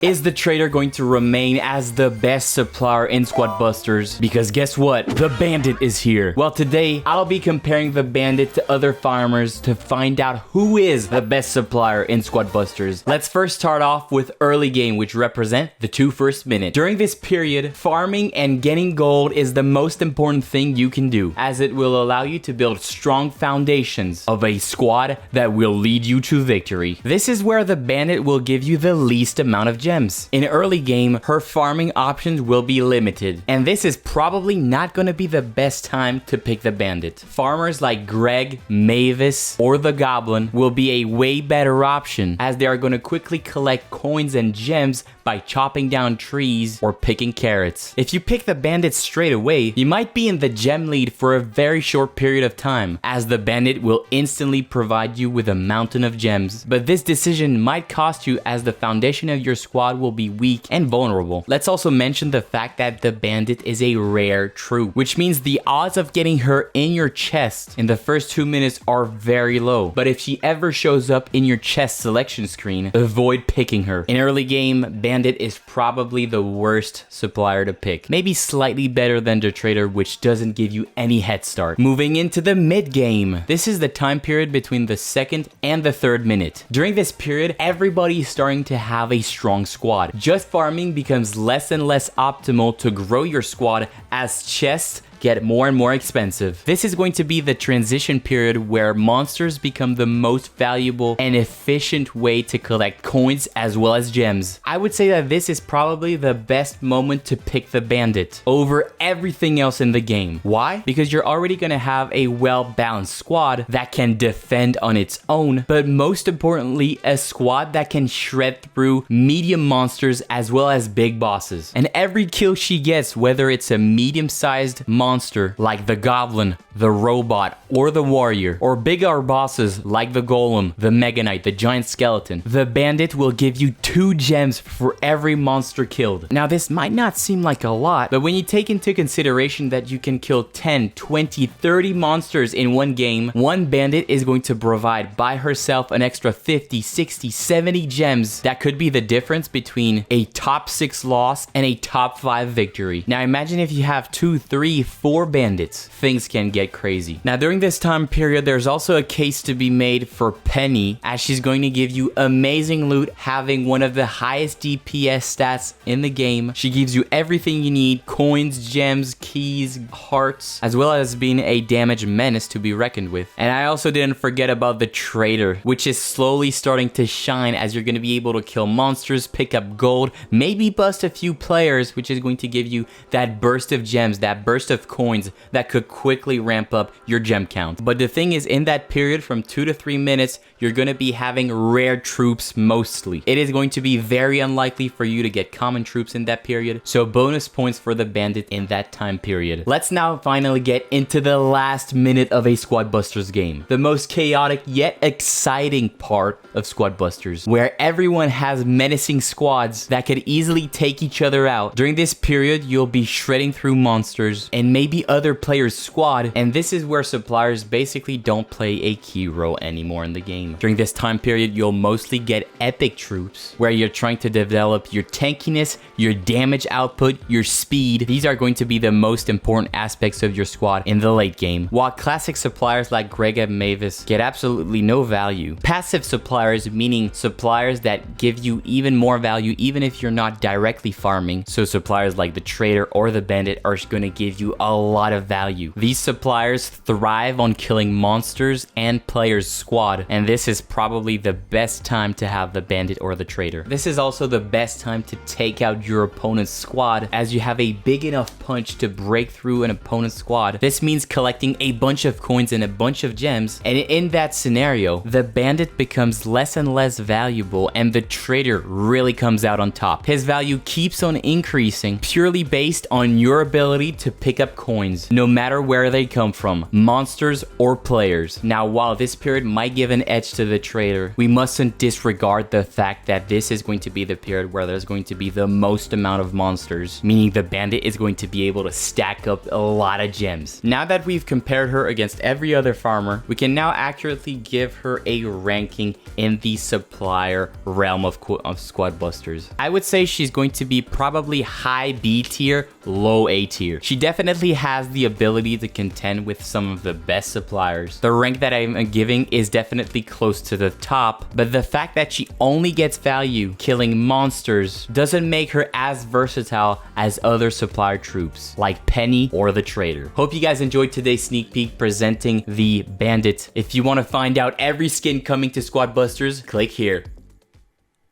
Is the trader going to remain as the best supplier in Squad Busters? Because guess what? The Bandit is here. Well, today I'll be comparing the Bandit to other farmers to find out who is the best supplier in Squad Busters. Let's first start off with early game, which represent the 2 first minutes. During this period, farming and getting gold is the most important thing you can do, as it will allow you to build strong foundations of a squad that will lead you to victory. This is where the Bandit will give you the least amount of gems. In early game, her farming options will be limited, and this is probably not going to be the best time to pick the Bandit. Farmers like Greg, Mavis, or the Goblin will be a way better option, as they are going to quickly collect coins and gems by chopping down trees or picking carrots. If you pick the Bandit straight away, you might be in the gem lead for a very short period of time, as the Bandit will instantly provide you with a mountain of gems. But this decision might cost you, as the foundation of your squad will be weak and vulnerable. Let's also mention the fact that the Bandit is a rare troop, which means the odds of getting her in your chest in the first 2 minutes are very low. But if she ever shows up in your chest selection screen, avoid picking her. In early game, Bandit is probably the worst supplier to pick. Maybe slightly better than the trader, which doesn't give you any head start. Moving into the mid game. This is the time period between the 2nd and the 3rd minute. During this period, everybody is starting to have a strong squad. Just farming becomes less and less optimal to grow your squad, as chests get more and more expensive. This is going to be the transition period where monsters become the most valuable and efficient way to collect coins as well as gems. I would say that this is probably the best moment to pick the Bandit over everything else in the game. Why? Because you're already going to have a well-balanced squad that can defend on its own, but most importantly, a squad that can shred through medium monsters as well as big bosses. And every kill she gets, whether it's a medium-sized monster like the Goblin, the Robot, or the Warrior, or bigger bosses like the Golem, the Mega Knight, the Giant Skeleton, the Bandit will give you 2 gems for every monster killed. Now, this might not seem like a lot, but when you take into consideration that you can kill 10, 20, 30 monsters in one game, one Bandit is going to provide by herself an extra 50, 60, 70 gems that could be the difference between a top 6 loss and a top 5 victory. Now, imagine if you have 2, 3, 4 bandits. Things can get crazy. Now, during this time period, there's also a case to be made for Penny, as she's going to give you amazing loot, having one of the highest DPS stats in the game. She gives you everything you need: coins, gems, keys, hearts, as well as being a damage menace to be reckoned with. And I also didn't forget about the trader, which is slowly starting to shine, as you're going to be able to kill monsters, pick up gold, maybe bust a few players, which is going to give you that burst of gems, that burst of coins that could quickly ramp up your gem count. But the thing is, in that period from 2 to 3 minutes, you're going to be having rare troops mostly. It is going to be very unlikely for you to get common troops in that period, so bonus points for the Bandit in that time period. Let's now finally get into the last minute of a Squad Busters game. The most chaotic yet exciting part of Squad Busters, where everyone has menacing squads that could easily take each other out. During this period, you'll be shredding through monsters and maybe other players' squad, and this is where suppliers basically don't play a key role anymore in the game. During this time period, you'll mostly get epic troops, where you're trying to develop your tankiness, your damage output, your speed. These are going to be the most important aspects of your squad in the late game, while classic suppliers like Greg and Mavis get absolutely no value. Passive suppliers, meaning suppliers that give you even more value even if you're not directly farming, so suppliers like the trader or the Bandit are going to give you a lot of value. These suppliers thrive on killing monsters and players' squad, and this is probably the best time to have the Bandit or the trader. This is also the best time to take out your opponent's squad, as you have a big enough punch to break through an opponent's squad. This means collecting a bunch of coins and a bunch of gems, and in that scenario, the Bandit becomes less and less valuable, and the trader really comes out on top. His value keeps on increasing purely based on your ability to pick up coins, no matter where they come from, monsters or players. Now, while this period might give an edge edge to the trader, we mustn't disregard the fact that this is going to be the period where there's going to be the most amount of monsters, meaning the bandit is going to be able to stack up a lot of gems. Now that we've compared her against every other farmer, we can now accurately give her a ranking in the supplier realm of squad busters. I would say she's going to be probably high B tier, low A tier. She definitely has the ability to contend with some of the best suppliers. The rank that I'm giving is definitely close to the top, but the fact that she only gets value killing monsters doesn't make her as versatile as other supplier troops like Penny or the Trader. Hope you guys enjoyed today's sneak peek presenting the Bandit. If you want to find out every skin coming to Squad Busters, click here.